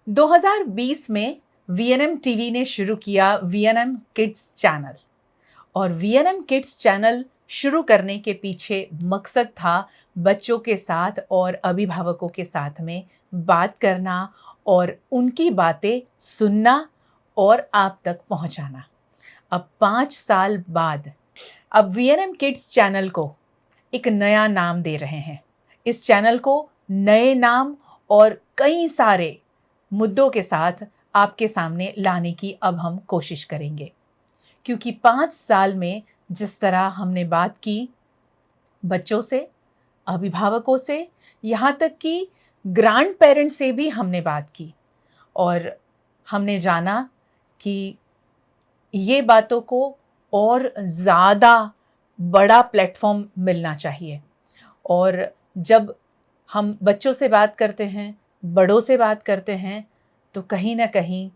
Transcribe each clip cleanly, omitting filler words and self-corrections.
2020 में VNM TV ने शुरू किया वीएनएम किड्स चैनल। और वीएनएम किड्स चैनल शुरू करने के पीछे मकसद था बच्चों के साथ और अभिभावकों के साथ में बात करना और उनकी बातें सुनना और आप तक पहुंचाना। अब 5 साल बाद अब वीएनएम किड्स चैनल को एक नया नाम दे रहे हैं। इस चैनल को नए नाम और कई सारे मुद्दों के साथ आपके सामने लाने की अब हम कोशिश करेंगे, क्योंकि 5 साल में जिस तरह हमने बात की बच्चों से, अभिभावकों से, यहाँ तक कि ग्रैंड पेरेंट्स से भी हमने बात की और हमने जाना कि ये बातों को और ज़्यादा बड़ा प्लेटफॉर्म मिलना चाहिए। और जब हम बच्चों से बात करते हैं, बड़ों से बात करते हैं, तो कहीं ना कहीं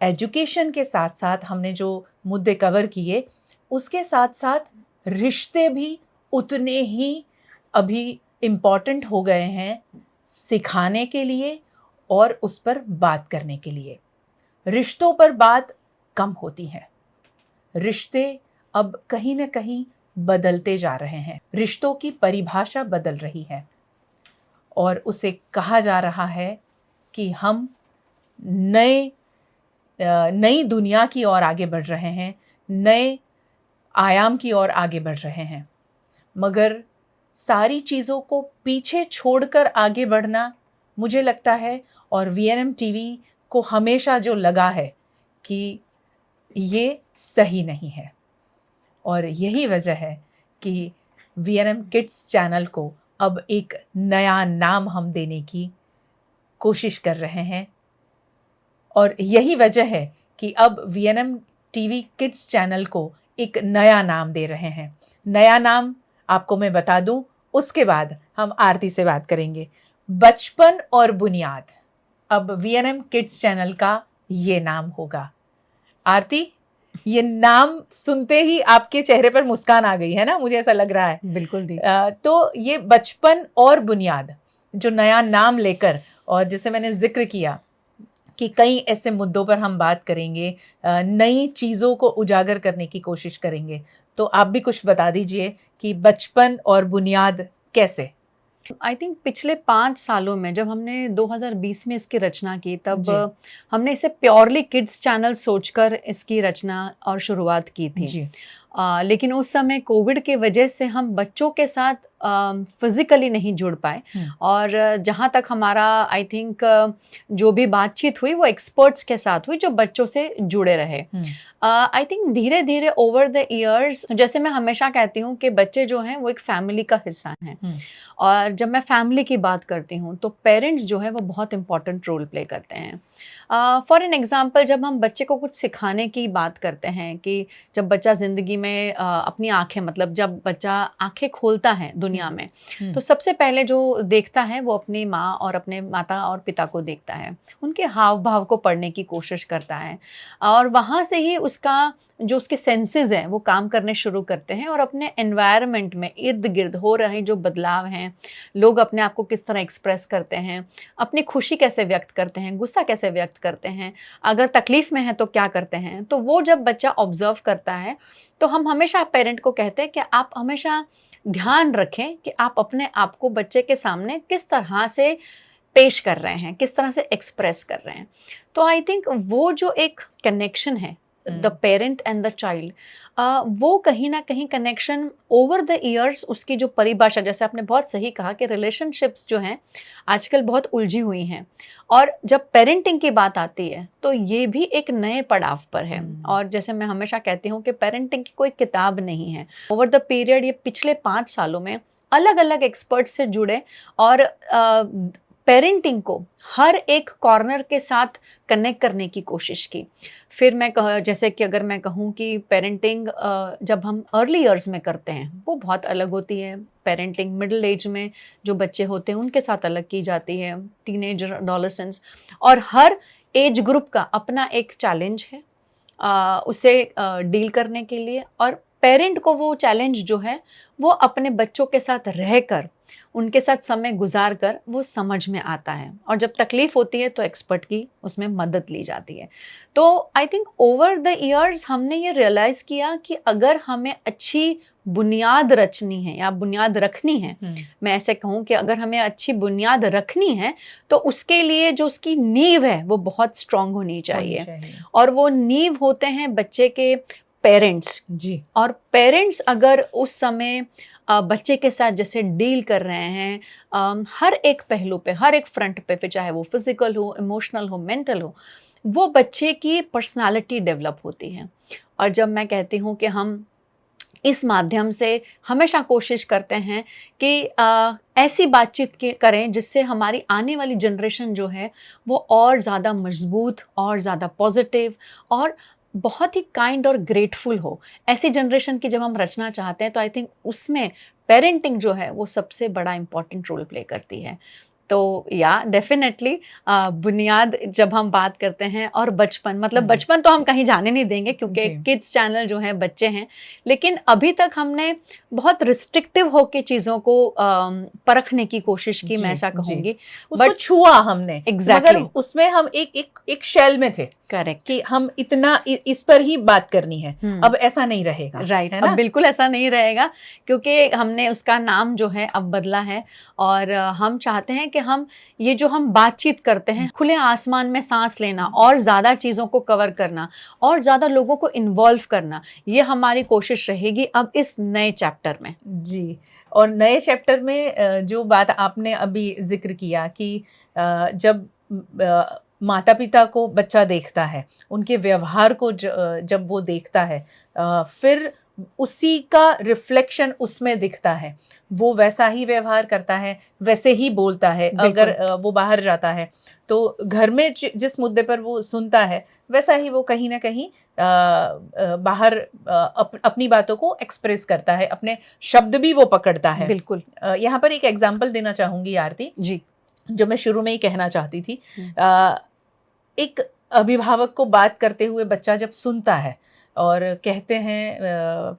एजुकेशन के साथ साथ हमने जो मुद्दे कवर किए, उसके साथ साथ रिश्ते भी उतने ही अभी इम्पॉर्टेंट हो गए हैं सिखाने के लिए और उस पर बात करने के लिए। रिश्तों पर बात कम होती है। रिश्ते अब कहीं ना कहीं बदलते जा रहे हैं। रिश्तों की परिभाषा बदल रही है और उसे कहा जा रहा है कि हम नई दुनिया की ओर आगे बढ़ रहे हैं, नए आयाम की ओर आगे बढ़ रहे हैं। मगर सारी चीज़ों को पीछे छोड़कर आगे बढ़ना, मुझे लगता है, और वीएनएम टीवी को हमेशा जो लगा है कि ये सही नहीं है। और यही वजह है कि वीएनएम किड्स चैनल को अब एक नया नाम हम देने की कोशिश कर रहे हैं। और यही वजह है कि अब वीएनएम टीवी किड्स चैनल को एक नया नाम दे रहे हैं। नया नाम आपको मैं बता दूं, उसके बाद हम आरती से बात करेंगे। बचपन और बुनियाद, अब वीएनएम किड्स चैनल का ये नाम होगा। आरती, ये नाम सुनते ही आपके चेहरे पर मुस्कान आ गई है ना, मुझे ऐसा लग रहा है। बिल्कुल दी। तो ये बचपन और बुनियाद जो नया नाम लेकर, और जैसे मैंने जिक्र किया कि कई ऐसे मुद्दों पर हम बात करेंगे, नई चीज़ों को उजागर करने की कोशिश करेंगे। तो आप भी कुछ बता दीजिए कि बचपन और बुनियाद कैसे? आई थिंक पिछले 5 सालों में जब हमने 2020 में इसकी रचना की, तब हमने इसे प्योरली किड्स चैनल सोचकर इसकी रचना और शुरुआत की थी। जी। लेकिन उस समय कोविड के वजह से हम बच्चों के साथ फिजिकली नहीं जुड़ पाए। और जहाँ तक हमारा आई थिंक जो भी बातचीत हुई वो एक्सपर्ट्स के साथ हुई जो बच्चों से जुड़े रहे। आई थिंक धीरे धीरे ओवर द ईयर्स, जैसे मैं हमेशा कहती हूँ कि बच्चे जो हैं वो एक फैमिली का हिस्सा हैं। और जब मैं फैमिली की बात करती हूँ तो पेरेंट्स जो है वो बहुत इंपॉर्टेंट रोल प्ले करते हैं। फॉर एन एग्जाम्पल, जब हम बच्चे को कुछ सिखाने की बात करते हैं कि जब बच्चा ज़िंदगी में अपनी आँखें, मतलब जब बच्चा आँखें खोलता है दुनिया में, तो सबसे पहले जो देखता है वो अपनी माँ और अपने माता और पिता को देखता है, उनके हाव भाव को पढ़ने की कोशिश करता है। और वहाँ से ही उसका जो उसके सेंसेस हैं वो काम करने शुरू करते हैं और अपने एनवायरनमेंट में इर्द गिर्द हो रहे जो बदलाव हैं, लोग अपने आप को किस तरह एक्सप्रेस करते हैं, अपनी खुशी कैसे व्यक्त करते हैं, गुस्सा कैसे व्यक्त करते हैं, अगर तकलीफ में है तो क्या करते हैं, तो वो जब बच्चा ऑब्जर्व करता है तो हम हमेशा पेरेंट को कहते हैं कि आप हमेशा ध्यान रखें कि आप अपने आप को बच्चे के सामने किस तरह से पेश कर रहे हैं, किस तरह से एक्सप्रेस कर रहे हैं। तो आई थिंक वो जो एक कनेक्शन है the parent and the child, वो कहीं ना कहीं कनेक्शन ओवर द ईयर्स, उसकी जो परिभाषा, जैसे आपने बहुत सही कहा कि रिलेशनशिप्स जो हैं आजकल बहुत उलझी हुई हैं, और जब पेरेंटिंग की बात आती है तो ये भी एक नए पड़ाव पर है। और जैसे मैं हमेशा कहती हूँ कि पेरेंटिंग की कोई किताब नहीं है। ओवर द पीरियड, ये पिछले 5 सालों में अलग अलग एक्सपर्ट्स से जुड़े और पेरेंटिंग को हर एक कॉर्नर के साथ कनेक्ट करने की कोशिश की। फिर मैं जैसे कि अगर मैं कहूँ कि पेरेंटिंग जब हम अर्ली ईयर्स में करते हैं वो बहुत अलग होती है। पेरेंटिंग मिडिल एज में जो बच्चे होते हैं उनके साथ अलग की जाती है, टीनेजर, एडोलेसेंस, और हर एज ग्रुप का अपना एक चैलेंज है उसे डील करने के लिए। और पेरेंट को वो चैलेंज जो है वो अपने बच्चों के साथ रहकर उनके साथ समय गुजार कर वो समझ में आता है, और जब तकलीफ होती है तो एक्सपर्ट की उसमें मदद ली जाती है। तो I think over the years हमने ये रियलाइज़ किया कि अगर हमें अच्छी बुनियाद रचनी है या बुनियाद रखनी है, मैं ऐसे कहूँ कि अगर हमें अच्छी बुनियाद रखनी है तो उसके लिए जो उसकी नींव है वो बहुत स्ट्रांग होनी चाहिए। और वो नींव होते हैं बच्चे के पेरेंट्स जी। और पेरेंट्स अगर उस समय बच्चे के साथ जैसे डील कर रहे हैं हर एक पहलू पे, हर एक फ्रंट पे, फिर चाहे वो फिजिकल हो, इमोशनल हो, मेंटल हो, वो बच्चे की पर्सनालिटी डेवलप होती है। और जब मैं कहती हूँ कि हम इस माध्यम से हमेशा कोशिश करते हैं कि ऐसी बातचीत करें जिससे हमारी आने वाली जनरेशन जो है वो और ज़्यादा मजबूत और ज़्यादा पॉजिटिव और बहुत ही काइंड और ग्रेटफुल हो। ऐसी जनरेशन की जब हम रचना चाहते हैं तो आई थिंक उसमें पेरेंटिंग जो है वो सबसे बड़ा इम्पॉर्टेंट रोल प्ले करती है। तो या डेफिनेटली बुनियाद जब हम बात करते हैं और बचपन, मतलब बचपन तो हम कहीं जाने नहीं देंगे क्योंकि किड्स चैनल जो है बच्चे हैं, लेकिन अभी तक हमने बहुत रिस्ट्रिक्टिव होके चीज़ों को परखने की कोशिश की, मैं ऐसा कहूँगी। उसको छुआ हमने, एग्जैक्टली, मगर उसमें हम एक शेल में थे। करेक्ट, कि हम इतना इस पर ही बात करनी है। अब ऐसा नहीं रहेगा, राइट, है ना? अब बिल्कुल ऐसा नहीं रहेगा क्योंकि हमने उसका नाम जो है अब बदला है और हम चाहते हैं कि हम ये जो हम बातचीत करते हैं, खुले आसमान में सांस लेना और ज़्यादा चीज़ों को कवर करना और ज़्यादा लोगों को इन्वॉल्व करना, ये हमारी कोशिश रहेगी अब इस नए चैप्टर में। जी, और नए चैप्टर में जो बात आपने अभी जिक्र किया कि जब माता पिता को बच्चा देखता है, उनके व्यवहार को जब वो देखता है, फिर उसी का रिफ्लेक्शन उसमें दिखता है, वो वैसा ही व्यवहार करता है, वैसे ही बोलता है। अगर वो बाहर जाता है तो घर में जिस मुद्दे पर वो सुनता है वैसा ही वो कहीं ना कहीं बाहर अपनी बातों को एक्सप्रेस करता है, अपने शब्द भी वो पकड़ता है। बिल्कुल। यहाँ पर एक एग्जाम्पल देना चाहूंगी आरती जी, जो मैं शुरू में ही कहना चाहती थी। एक अभिभावक को बात करते हुए बच्चा जब सुनता है और कहते हैं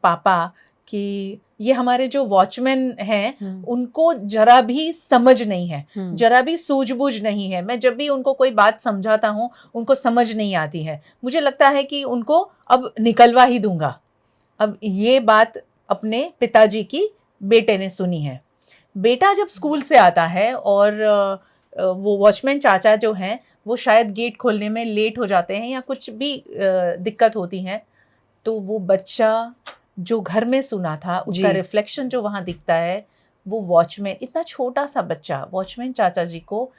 पापा कि ये हमारे जो वॉचमैन हैं उनको जरा भी समझ नहीं है, जरा भी सूझबूझ नहीं है, मैं जब भी उनको कोई बात समझाता हूँ उनको समझ नहीं आती है, मुझे लगता है कि उनको अब निकलवा ही दूंगा। अब ये बात अपने पिताजी की बेटे ने सुनी है। बेटा जब स्कूल से आता है और वो वॉचमैन चाचा जो हैं वो शायद गेट खोलने में लेट हो जाते हैं या कुछ भी दिक्कत होती है, तो वो बच्चा जो घर में सुना था उसका रिफ्लेक्शन जो वहाँ दिखता है, वो वॉचमैन, इतना छोटा सा बच्चा वॉचमैन चाचा जी को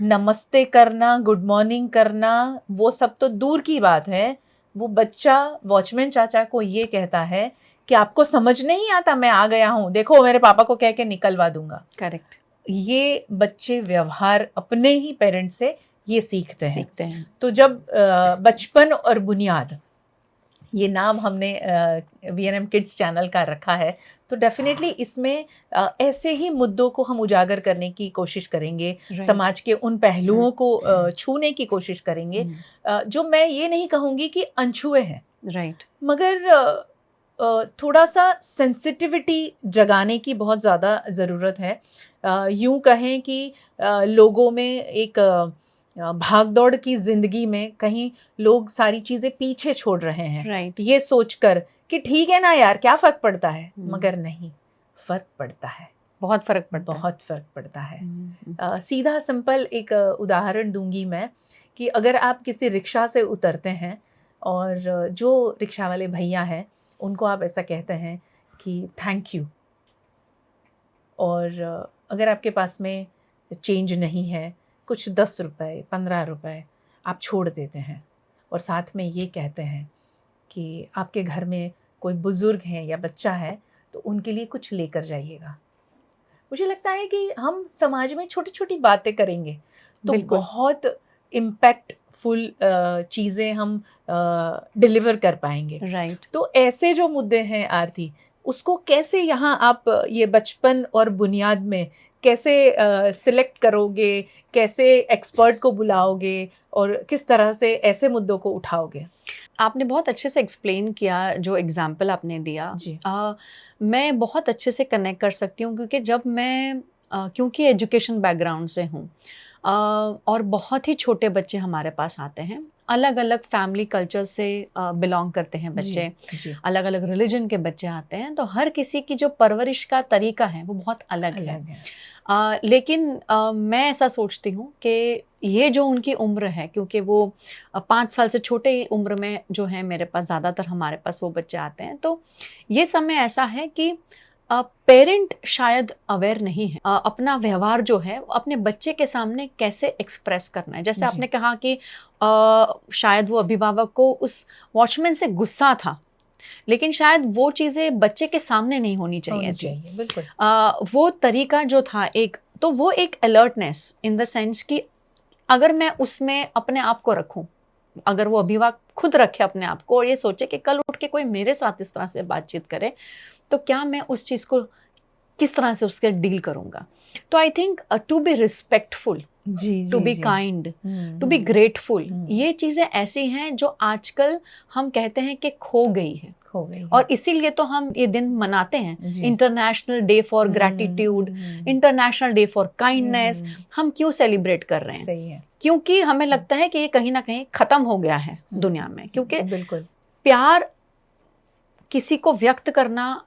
नमस्ते करना, गुड मॉर्निंग करना, वो सब तो दूर की बात है, वो बच्चा वॉचमैन चाचा को ये कहता है कि आपको समझ नहीं आता, मैं आ गया हूँ, देखो मेरे पापा को कह के निकलवा दूंगा। करेक्ट। ये बच्चे व्यवहार अपने ही पेरेंट्स से ये सीखते हैं। तो जब बचपन और बुनियाद ये नाम हमने VNM किड्स चैनल का रखा है, तो डेफिनेटली इसमें ऐसे ही मुद्दों को हम उजागर करने की कोशिश करेंगे, समाज के उन पहलुओं को छूने की कोशिश करेंगे जो मैं ये नहीं कहूँगी कि अनछुए हैं, राइट, मगर थोड़ा सा सेंसिटिविटी जगाने की बहुत ज़्यादा ज़रूरत है। यूँ कहें कि लोगों में एक भागदौड़ की ज़िंदगी में कहीं लोग सारी चीज़ें पीछे छोड़ रहे हैं, ये सोचकर कि ठीक है ना यार, क्या फ़र्क पड़ता है, मगर नहीं, फ़र्क पड़ता है, बहुत फ़र्क पड़ता है, बहुत फ़र्क पड़ता है। सीधा सिंपल एक उदाहरण दूंगी मैं कि अगर आप किसी रिक्शा से उतरते हैं और जो रिक्शा वाले भैया हैं उनको आप ऐसा कहते हैं कि थैंक यू, और अगर आपके पास में चेंज नहीं है, कुछ 10 रुपए 15 रुपए आप छोड़ देते हैं और साथ में ये कहते हैं कि आपके घर में कोई बुज़ुर्ग है या बच्चा है तो उनके लिए कुछ लेकर जाइएगा। मुझे लगता है कि हम समाज में छोटी छोटी बातें करेंगे तो बहुत इम्पैक्टफुल चीज़ें हम डिलीवर कर पाएंगे। राइट। तो ऐसे जो मुद्दे हैं आरती, उसको कैसे यहाँ आप ये बचपन और बुनियाद में कैसे सिलेक्ट करोगे, कैसे एक्सपर्ट को बुलाओगे और किस तरह से ऐसे मुद्दों को उठाओगे? आपने बहुत अच्छे से एक्सप्लेन किया जो एग्जाम्पल आपने दिया। जी। मैं बहुत अच्छे से कनेक्ट कर सकती हूँ क्योंकि जब मैं क्योंकि एजुकेशन बैकग्राउंड से हूँ, और बहुत ही छोटे बच्चे हमारे पास आते हैं, अलग अलग फैमिली कल्चर से बिलोंग करते हैं बच्चे, जी। अलग अलग रिलीजन के बच्चे आते हैं, तो हर किसी की जो परवरिश का तरीका है वो बहुत अलग है। अलग है। लेकिन मैं ऐसा सोचती हूँ कि ये जो उनकी उम्र है, क्योंकि वो 5 साल से छोटे उम्र में जो है मेरे पास, ज़्यादातर हमारे पास वो बच्चे आते हैं, तो ये समय ऐसा है कि पेरेंट शायद अवेयर नहीं है अपना व्यवहार जो है वो अपने बच्चे के सामने कैसे एक्सप्रेस करना है। जैसे जी। आपने कहा कि शायद वो अभिभावक को उस वॉचमैन से गुस्सा था, लेकिन शायद वो चीज़ें बच्चे के सामने नहीं होनी चाहिए होनी थी। चाहिए, बिल्कुल। वो तरीका जो था एक, तो वो एक अलर्टनेस इन द सेंस कि अगर मैं उसमें अपने आप को रखूं, अगर वो अभिभावक खुद रखे अपने आप को और ये सोचे कि कल उठ के कोई मेरे साथ इस तरह से बातचीत करे, तो क्या मैं उस चीज़ को किस तरह से उसके डील करूंगा। तो I think to be respectful, जी, टू जी, बी जी। Kind, to be hmm. Grateful, hmm. ये चीज़ें ऐसी हैं जो आजकल हम कहते हैं कि खो गई है। खो गई है। और इसीलिए तो हम ये दिन मनाते हैं, जी। International day for gratitude, international day for kindness. हम क्यों सेलिब्रेट कर रहे हैं? सही है। क्योंकि हमें लगता है कि ये कहीं ना कहीं खत्म हो गया है दुनिया में, क्योंकि बिल्कुल। प्यार किसी को व्यक्त करना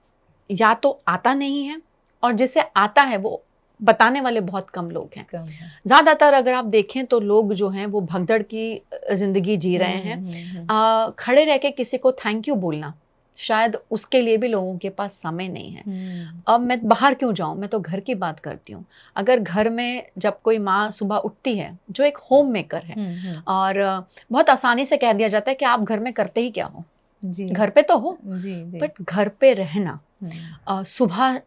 या तो आता नहीं है, और जिसे आता है वो बताने वाले बहुत कम लोग हैं। कम है। ज़्यादातर अगर आप देखें तो लोग जो हैं वो भगदड़ की ज़िंदगी जी रहे हैं। खड़े रह के किसी को थैंक यू बोलना, शायद उसके लिए भी लोगों के पास समय नहीं है। अब मैं बाहर क्यों जाऊं, मैं तो घर की बात करती हूँ। अगर घर में जब कोई माँ सुबह उठती है जो एक होम मेकर है, और बहुत आसानी से कह दिया जाता है कि आप घर में करते ही क्या हो, जी। घर पे तो हो, जी, जी। बट घर पे रहना, सुबह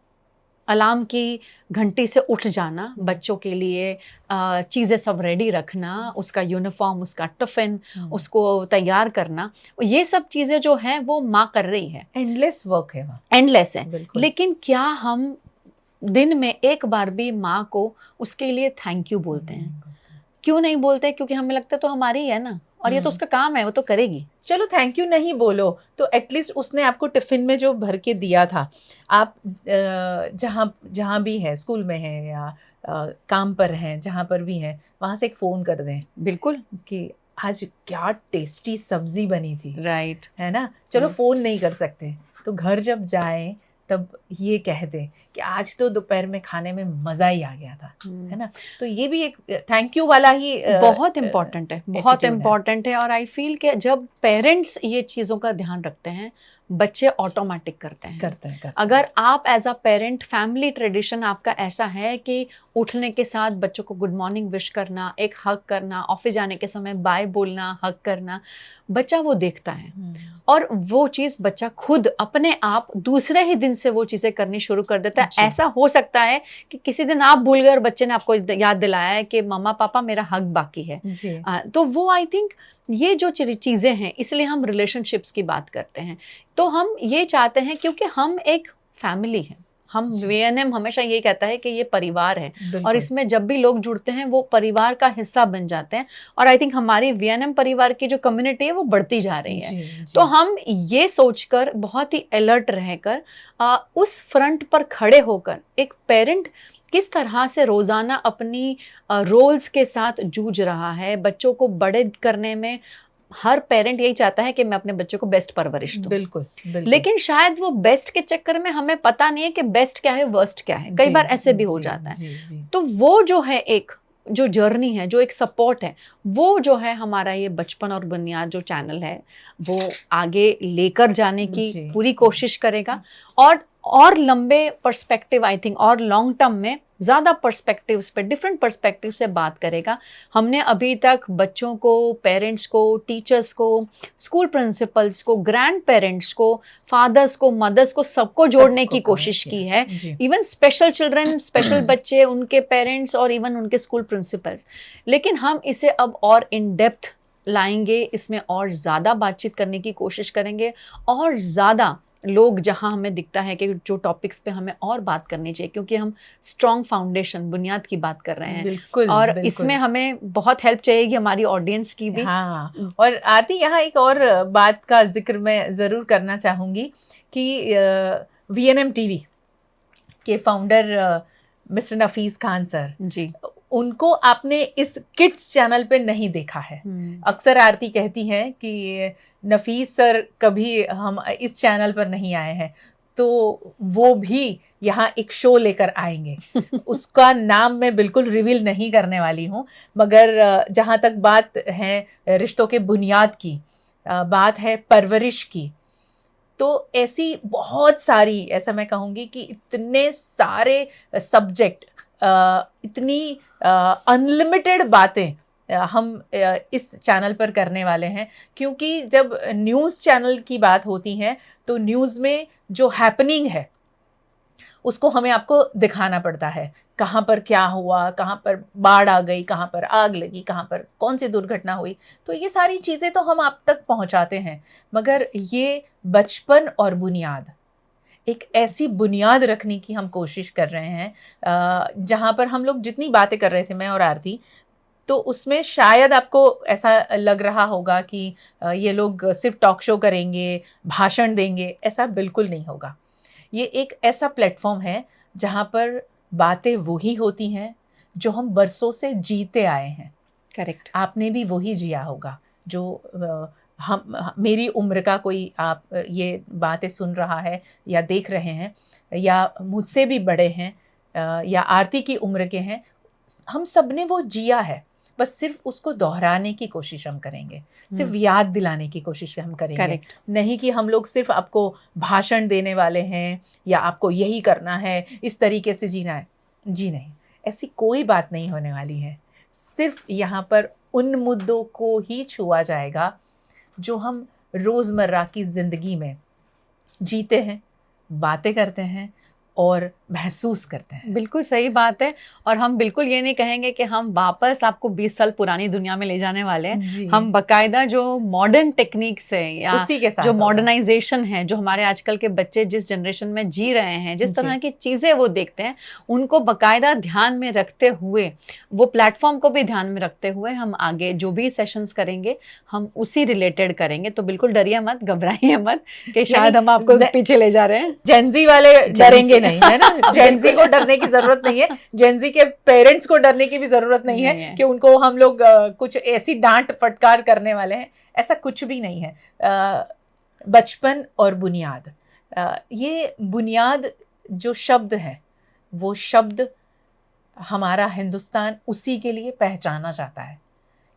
अलार्म की घंटी से उठ जाना, बच्चों के लिए चीज़ें सब रेडी रखना, उसका यूनिफॉर्म, उसका टिफिन, उसको तैयार करना, ये सब चीज़ें जो हैं वो माँ कर रही है। एंडलेस वर्क है वहाँ। एंडलेस है। बिल्कुल। लेकिन क्या हम दिन में एक बार भी माँ को उसके लिए थैंक यू बोलते हैं? क्यों नहीं बोलते? क्योंकि हमें लगता है तो हमारी ही है ना, और ये तो उसका काम है, वो तो करेगी। चलो थैंक यू नहीं बोलो तो एटलीस्ट उसने आपको टिफिन में जो भर के दिया था, आप जहाँ जहाँ भी है, स्कूल में है या काम पर हैं, जहाँ पर भी हैं, वहाँ से एक फ़ोन कर दें बिल्कुल। कि आज क्या टेस्टी सब्जी बनी थी, राइट। है ना? चलो फ़ोन नहीं कर सकते तो घर जब जाएं तब ये कह दें कि आज तो दोपहर में खाने में मज़ा ही आ गया था, है ना? तो ये भी एक थैंक यू वाला ही बहुत इम्पॉर्टेंट है, बहुत attitude है। इम्पॉर्टेंट है। और आई फील कि जब पेरेंट्स ये चीज़ों का ध्यान रखते हैं, बच्चे ऑटोमेटिक करते हैं। अगर आप as a parent, family tradition आपका ऐसा है कि उठने के साथ बच्चों को गुड मॉर्निंग विश करना, एक हग करना, ऑफिस जाने के समय बाय बोलना, हग करना, बच्चा वो देखता है और वो चीज़ बच्चा खुद अपने आप दूसरे ही दिन से वो चीज़ें करनी शुरू कर देता है। ऐसा हो सकता है कि किसी दिन आप भूल गए और बच्चे ने आपको याद दिलाया है कि मम्मा पापा मेरा हग बाकी है। तो वो आई थिंक ये जो चीज़ें हैं, इसलिए हम रिलेशनशिप्स की बात करते हैं। तो हम ये चाहते हैं क्योंकि हम एक फैमिली हैं, हम वीएनएम हमेशा ये कहता है कि ये परिवार है और इसमें जब भी लोग जुड़ते हैं वो परिवार का हिस्सा बन जाते हैं। और आई थिंक हमारी वीएनएम परिवार की जो कम्युनिटी है वो बढ़ती जा रही है। तो हम ये सोचकर बहुत ही अलर्ट रहकर उस फ्रंट पर खड़े होकर एक पेरेंट किस तरह से रोज़ाना अपनी रोल्स के साथ जूझ रहा है, बच्चों को बड़े करने में हर पेरेंट यही चाहता है कि मैं अपने बच्चों को बेस्ट परवरिश दूं। बिल्कुल। लेकिन शायद वो बेस्ट के चक्कर में हमें पता नहीं है कि बेस्ट क्या है, वर्स्ट क्या है। कई बार ऐसे भी हो जाता है। तो वो जो है एक जो जर्नी है, जो एक सपोर्ट है, वो जो है हमारा ये बचपन और बुनियाद जो चैनल है वो आगे लेकर जाने की पूरी कोशिश करेगा और लंबे पर्सपेक्टिव, आई थिंक, और लॉन्ग टर्म में ज़्यादा पर्सपेक्टिव्स पे, डिफरेंट पर्सपेक्टिव से बात करेगा। हमने अभी तक बच्चों को, पेरेंट्स को, टीचर्स को, स्कूल प्रिंसिपल्स को, ग्रैंड पेरेंट्स को, फादर्स को, मदर्स को, सबको जोड़ने की कोशिश की है। इवन स्पेशल चिल्ड्रन, स्पेशल बच्चे, उनके पेरेंट्स और इवन उनके स्कूल प्रिंसिपल्स। लेकिन हम इसे अब और इन डेप्थ लाएंगे, इसमें और ज़्यादा बातचीत करने की कोशिश करेंगे और ज़्यादा लोग जहाँ हमें दिखता है कि जो टॉपिक्स पे हमें और बात करनी चाहिए, क्योंकि हम स्ट्रॉन्ग फाउंडेशन, बुनियाद की बात कर रहे हैं, बिल्कुल और बिल्कुल। इसमें हमें बहुत हेल्प चाहिएगी हमारी ऑडियंस की भी। हाँ, और आरती यहाँ एक और बात का जिक्र मैं ज़रूर करना चाहूँगी कि वीएनएम टीवी के फाउंडर मिस्टर नफीस खान सर, जी। उनको आपने इस किड्स चैनल पे नहीं देखा है। अक्सर आरती कहती हैं कि नफीस सर कभी हम इस चैनल पर नहीं आए हैं, तो वो भी यहाँ एक शो लेकर आएंगे। उसका नाम मैं बिल्कुल रिवील नहीं करने वाली हूँ, मगर जहाँ तक बात है रिश्तों के बुनियाद की, बात है परवरिश की, तो ऐसी बहुत सारी, ऐसा मैं कहूँगी कि इतने सारे सब्जेक्ट, इतनी अनलिमिटेड बातें हम इस चैनल पर करने वाले हैं। क्योंकि जब न्यूज़ चैनल की बात होती है तो न्यूज़ में जो हैपनिंग है उसको हमें आपको दिखाना पड़ता है, कहाँ पर क्या हुआ, कहाँ पर बाढ़ आ गई, कहाँ पर आग लगी, कहाँ पर कौन सी दुर्घटना हुई, तो ये सारी चीज़ें तो हम आप तक पहुँचाते हैं। मगर ये बचपन और बुनियाद, एक ऐसी बुनियाद रखने की हम कोशिश कर रहे हैं, जहाँ पर हम लोग जितनी बातें कर रहे थे, मैं और आरती, तो उसमें शायद आपको ऐसा लग रहा होगा कि ये लोग सिर्फ टॉक शो करेंगे, भाषण देंगे, ऐसा बिल्कुल नहीं होगा। ये एक ऐसा प्लेटफॉर्म है जहाँ पर बातें वही होती हैं जो हम बरसों से जीते आए हैं। करेक्ट। आपने भी वही जिया होगा जो मेरी उम्र का कोई आप ये बातें सुन रहा है या देख रहे हैं, या मुझसे भी बड़े हैं, या आरती की उम्र के हैं, हम सब ने वो जिया है। बस सिर्फ उसको दोहराने की कोशिश हम करेंगे, सिर्फ याद दिलाने की कोशिश हम करेंगे। करेक्ट। नहीं कि हम लोग सिर्फ आपको भाषण देने वाले हैं या आपको यही करना है, इस तरीके से जीना है। जी नहीं, ऐसी कोई बात नहीं होने वाली है। सिर्फ यहाँ पर उन मुद्दों को ही छुआ जाएगा जो हम रोज़मर्रा की ज़िंदगी में जीते हैं, बातें करते हैं और महसूस करते हैं। बिल्कुल सही बात है, और हम बिल्कुल ये नहीं कहेंगे कि हम वापस आपको 20 साल पुरानी दुनिया में ले जाने वाले हैं। हम बाकायदा जो मॉडर्न टेक्निक्स है या उसी के साथ जो मॉडर्नाइजेशन है, जो हमारे आजकल के बच्चे जिस जनरेशन में जी रहे हैं, जिस तरह की चीज़ें वो देखते हैं, उनको बाकायदा ध्यान में रखते हुए, वो प्लेटफॉर्म को भी ध्यान में रखते हुए हम आगे जो भी सेशंस करेंगे हम उसी रिलेटेड करेंगे। तो बिल्कुल डरिए मत, घबराइए मत कि शायद हम आपको पीछे ले जा रहे हैं। जेनजी वाले डरेंगे नहीं, है ना? जेनजी को डरने की जरूरत नहीं है, जेनजी के पेरेंट्स को डरने की भी जरूरत नहीं है कि उनको हम लोग कुछ ऐसी डांट फटकार करने वाले हैं, ऐसा कुछ भी नहीं है। बचपन और बुनियाद, ये बुनियाद जो शब्द है, वो शब्द हमारा हिंदुस्तान उसी के लिए पहचाना जाता है,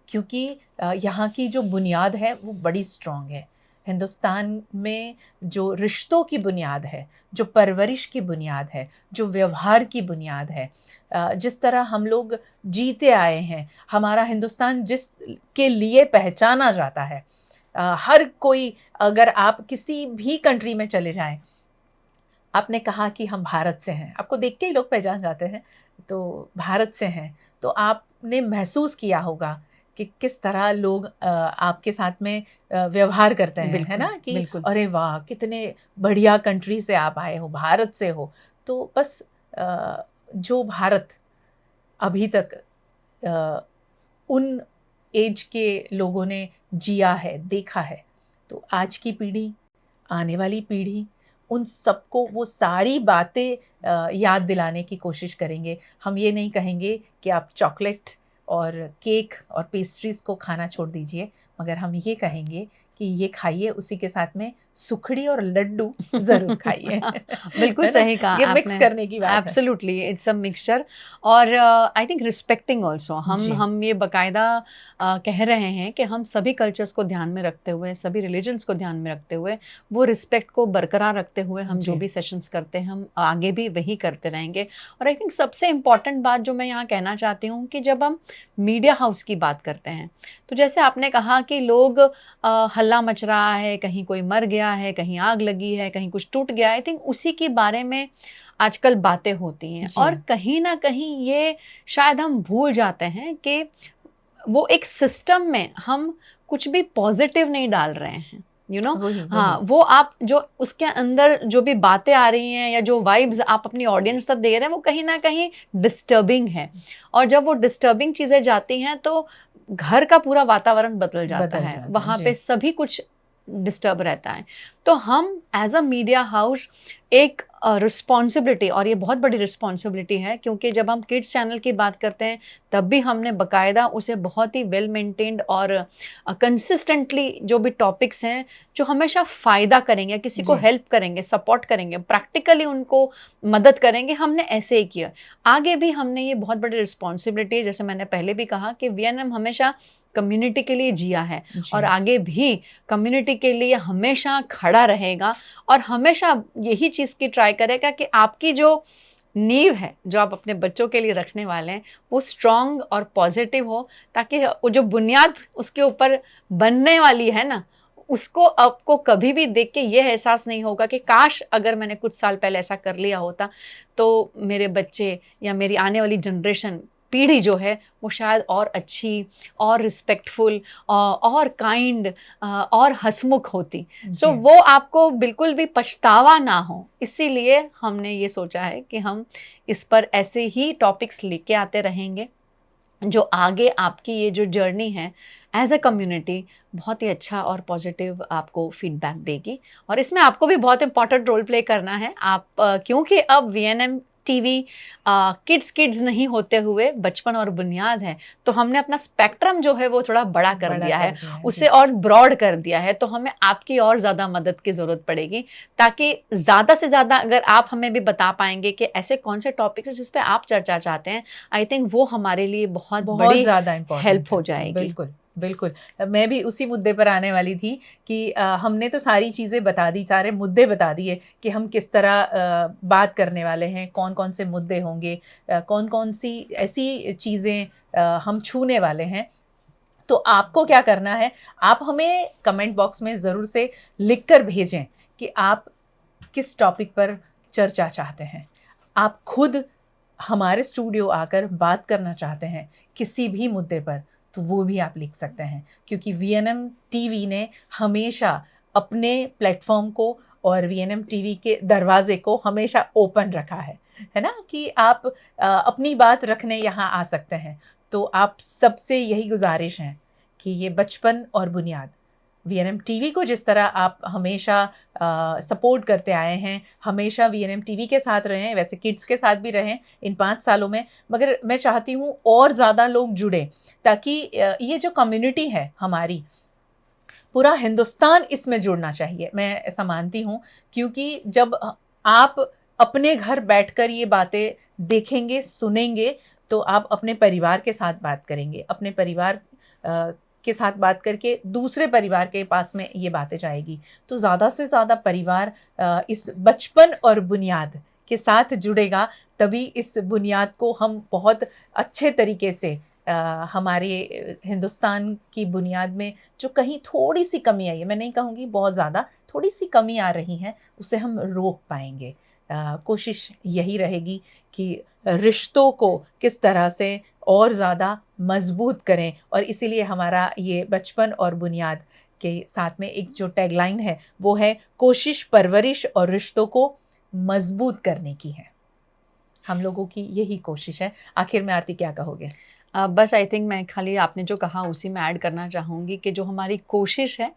क्योंकि यहाँ की जो बुनियाद है वो बड़ी स्ट्रॉन्ग है। हिंदुस्तान में जो रिश्तों की बुनियाद है, जो परवरिश की बुनियाद है, जो व्यवहार की बुनियाद है, जिस तरह हम लोग जीते आए हैं, हमारा हिंदुस्तान जिस के लिए पहचाना जाता है, हर कोई, अगर आप किसी भी कंट्री में चले जाएं, आपने कहा कि हम भारत से हैं, आपको देख के ही लोग पहचान जाते हैं, तो भारत से हैं, तो आपने महसूस किया होगा कि किस तरह लोग आपके साथ में व्यवहार करते हैं, है ना? कि अरे वाह, कितने बढ़िया कंट्री से आप आए हो, भारत से हो। तो बस जो भारत अभी तक उन एज के लोगों ने जिया है, देखा है, तो आज की पीढ़ी, आने वाली पीढ़ी, उन सबको वो सारी बातें याद दिलाने की कोशिश करेंगे। हम ये नहीं कहेंगे कि आप चॉकलेट और केक और पेस्ट्रीज़ को खाना छोड़ दीजिए, मगर हम ये कहेंगे कि ये खाइए, उसी के साथ में सुखड़ी और लड्डू ज़रूर खाइए। बिल्कुल सही कहा ये मिक्स करने की बात है। Absolutely, it's a mixture. और आई थिंक रिस्पेक्टिंग ऑल्सो, हम ये बाकायदा कह रहे हैं कि हम सभी कल्चर्स को ध्यान में रखते हुए, सभी रिलीजन्स को ध्यान में रखते हुए, वो रिस्पेक्ट को बरकरार रखते हुए हम जो भी सेशंस करते हैं हम आगे भी वही करते रहेंगे। और आई थिंक सबसे इम्पॉर्टेंट बात जो मैं यहाँ कहना चाहती हूँ कि जब हम मीडिया हाउस की बात करते हैं, तो जैसे आपने कहा कि लोग हल्ला मच रहा है, कहीं कोई मर गया है, कहीं आग लगी है, कहीं कुछ टूट गया है, आई थिंक उसी के बारे में आजकल बातें होती हैं। और कहीं ना कहीं ये शायद हम भूल जाते हैं कि वो एक सिस्टम में हम कुछ भी पॉजिटिव नहीं डाल रहे हैं, वही हाँ, वो आप जो उसके अंदर जो भी बातें आ रही हैं या जो वाइब्स आप अपनी ऑडियंस तक दे रहे हैं वो कहीं ना कहीं डिस्टर्बिंग है। और जब वो डिस्टर्बिंग चीजें जाती हैं तो घर का पूरा वातावरण बदल जाता बदल है, जाता है वहां जी। पे सभी कुछ डिस्टर्ब रहता है। तो हम एज अ मीडिया हाउस एक रिस्पॉन्सिबिलिटी, और ये बहुत बड़ी रिस्पॉन्सिबिलिटी है, क्योंकि जब हम किड्स चैनल की बात करते हैं तब भी हमने बकायदा उसे बहुत ही वेल मेंटेन्ड और कंसिस्टेंटली जो भी टॉपिक्स हैं जो हमेशा फ़ायदा करेंगे, किसी को जी। हेल्प करेंगे, सपोर्ट करेंगे, प्रैक्टिकली उनको मदद करेंगे, हमने ऐसे ही किया। आगे भी हमने ये बहुत बड़ी रिस्पॉन्सिबिलिटी, जैसे मैंने पहले भी कहा कि वीएनएम हमेशा कम्युनिटी के लिए जिया है और जी। आगे भी कम्युनिटी के लिए हमेशा खड़ा रहेगा और हमेशा यही चीज़ की ट्राई करेगा कि आपकी जो नींव है जो आप अपने बच्चों के लिए रखने वाले हैं वो स्ट्रॉन्ग और पॉजिटिव हो, ताकि वो जो बुनियाद उसके ऊपर बनने वाली है ना, उसको आपको कभी भी देख के ये एहसास नहीं होगा कि काश अगर मैंने कुछ साल पहले ऐसा कर लिया होता तो मेरे बच्चे या मेरी आने वाली जनरेशन पीढ़ी जो है वो शायद और अच्छी और रिस्पेक्टफुल और काइंड और हंसमुख होती। सो जी। वो आपको बिल्कुल भी पछतावा ना हो, इसीलिए हमने ये सोचा है कि हम इस पर ऐसे ही टॉपिक्स लेके आते रहेंगे जो आगे आपकी ये जो जर्नी है एज अ कम्युनिटी बहुत ही अच्छा और पॉजिटिव आपको फीडबैक देगी। और इसमें आपको भी बहुत इंपॉर्टेंट रोल प्ले करना है। आप क्योंकि अब वीएनएम टीवी किड्स नहीं होते हुए बचपन और बुनियाद है, तो हमने अपना स्पेक्ट्रम जो है वो थोड़ा बड़ा कर बड़ा दिया कर है, दिया है उसे जी। और ब्रॉड कर दिया है। तो हमें आपकी और ज़्यादा मदद की ज़रूरत पड़ेगी, ताकि ज़्यादा से ज़्यादा अगर आप हमें भी बता पाएंगे कि ऐसे कौन से टॉपिक्स हैं जिस पे आप चर्चा चाहते हैं, आई थिंक वो हमारे लिए बहुत बहुत बड़ी ज़्यादा इम्पोर्टेंट हेल्प है। हो जाएगी। बिल्कुल, बिल्कुल। मैं भी उसी मुद्दे पर आने वाली थी कि हमने तो सारी चीज़ें बता दी, सारे मुद्दे बता दिए कि हम किस तरह बात करने वाले हैं, कौन-कौन से मुद्दे होंगे, कौन-कौन सी ऐसी चीज़ें हम छूने वाले हैं। तो आपको क्या करना है, आप हमें कमेंट बॉक्स में ज़रूर से लिख कर भेजें कि आप किस टॉपिक पर चर्चा चाहते हैं। आप खुद हमारे स्टूडियो आकर बात करना चाहते हैं किसी भी मुद्दे पर, तो वो भी आप लिख सकते हैं, क्योंकि वीएनएम टीवी ने हमेशा अपने प्लेटफ़ॉर्म को और वीएनएम टीवी के दरवाज़े को हमेशा ओपन रखा है ना? कि आप अपनी बात रखने यहाँ आ सकते हैं। तो आप सबसे यही गुज़ारिश है कि ये बचपन और बुनियाद, वीएनएम टीवी को जिस तरह आप हमेशा सपोर्ट करते आए हैं, हमेशा वीएनएम टीवी के साथ रहें, वैसे किड्स के साथ भी रहें इन 5 सालों में, मगर मैं चाहती हूँ और ज़्यादा लोग जुड़ें, ताकि ये जो कम्युनिटी है हमारी, पूरा हिंदुस्तान इसमें जुड़ना चाहिए, मैं ऐसा मानती हूँ, क्योंकि जब आप अपने घर बैठकर ये बातें देखेंगे, सुनेंगे, तो आप अपने परिवार के साथ बात करेंगे। अपने परिवार के साथ बात करके दूसरे परिवार के पास में ये बातें जाएगी। तो ज़्यादा से ज़्यादा परिवार इस बचपन और बुनियाद के साथ जुड़ेगा, तभी इस बुनियाद को हम बहुत अच्छे तरीके से हमारे हिंदुस्तान की बुनियाद में जो कहीं थोड़ी-सी कमी आई है, मैं नहीं कहूँगी बहुत ज़्यादा, थोड़ी-सी कमी आ रही है, उसे हम रोक पाएँगे। कोशिश यही रहेगी कि रिश्तों को किस तरह से और ज़्यादा मज़बूत करें, और इसीलिए हमारा ये बचपन और बुनियाद के साथ में एक जो टैगलाइन है, वो है कोशिश, परवरिश और रिश्तों को मज़बूत करने की है। हम लोगों की यही कोशिश है। आखिर में आरती क्या कहोगे? बस आई थिंक मैं खाली आपने जो कहा उसी में ऐड करना चाहूँगी कि जो हमारी कोशिश है,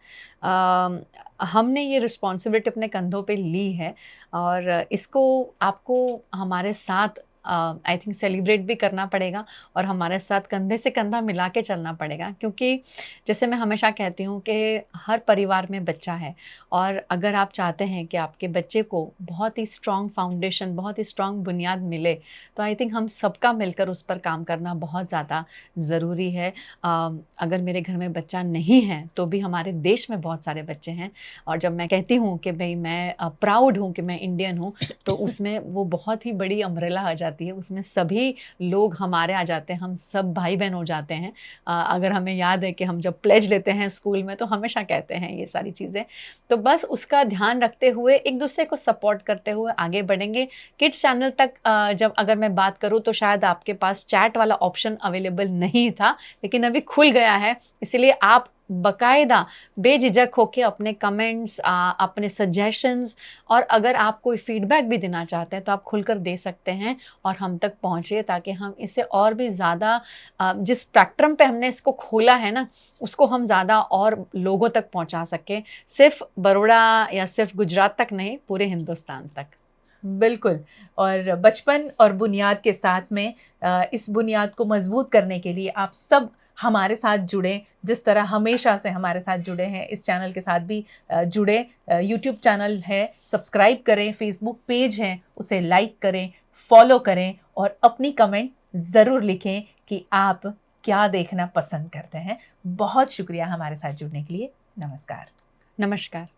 हमने ये रिस्पॉन्सिबिलिटी अपने कंधों पे ली है और इसको आपको हमारे साथ आई थिंक सेलिब्रेट भी करना पड़ेगा और हमारे साथ कंधे से कंधा मिला के चलना पड़ेगा, क्योंकि जैसे मैं हमेशा कहती हूँ कि हर परिवार में बच्चा है और अगर आप चाहते हैं कि आपके बच्चे को बहुत ही स्ट्रॉन्ग फाउंडेशन, बहुत ही स्ट्रॉन्ग बुनियाद मिले, तो आई थिंक हम सबका मिलकर उस पर काम करना बहुत ज़्यादा ज़रूरी है। अगर मेरे घर में बच्चा नहीं है तो भी हमारे देश में बहुत सारे बच्चे हैं और जब मैं कहती हूँ कि भाई मैं प्राउड हूँ कि मैं इंडियन हूँ, तो उसमें वो बहुत ही बड़ी अम्ब्रेला आ जाती है, उसमें सभी लोग हमारे आ जाते हैं, हम सब भाई बहन हो जाते हैं। अगर हमें याद है कि हम जब प्लेज लेते हैं स्कूल में तो हमेशा कहते हैं ये सारी चीज़ें, तो बस उसका ध्यान रखते हुए एक दूसरे को सपोर्ट करते हुए आगे बढ़ेंगे। किड्स चैनल तक जब अगर मैं बात करूँ तो शायद आपके पास चैट वाला ऑप्शन अवेलेबल नहीं था, लेकिन अभी खुल गया है, इसलिए आप बकायदा बेझिझक होके अपने कमेंट्स, अपने सजेशंस, और अगर आप कोई फीडबैक भी देना चाहते हैं तो आप खुलकर दे सकते हैं और हम तक पहुँचे, ताकि हम इसे और भी ज़्यादा जिस स्पेक्ट्रम पे हमने इसको खोला है ना, उसको हम ज़्यादा और लोगों तक पहुँचा सकें। सिर्फ़ बड़ौदा या सिर्फ़ गुजरात तक नहीं, पूरे हिंदुस्तान तक। बिल्कुल। और बचपन और बुनियाद के साथ में इस बुनियाद को मज़बूत करने के लिए आप सब हमारे साथ जुड़ें, जिस तरह हमेशा से हमारे साथ जुड़े हैं, इस चैनल के साथ भी जुड़ें। यूट्यूब चैनल है, सब्सक्राइब करें, फ़ेसबुक पेज है, उसे लाइक करें, फ़ॉलो करें और अपनी कमेंट ज़रूर लिखें कि आप क्या देखना पसंद करते हैं। बहुत शुक्रिया हमारे साथ जुड़ने के लिए। नमस्कार। नमस्कार।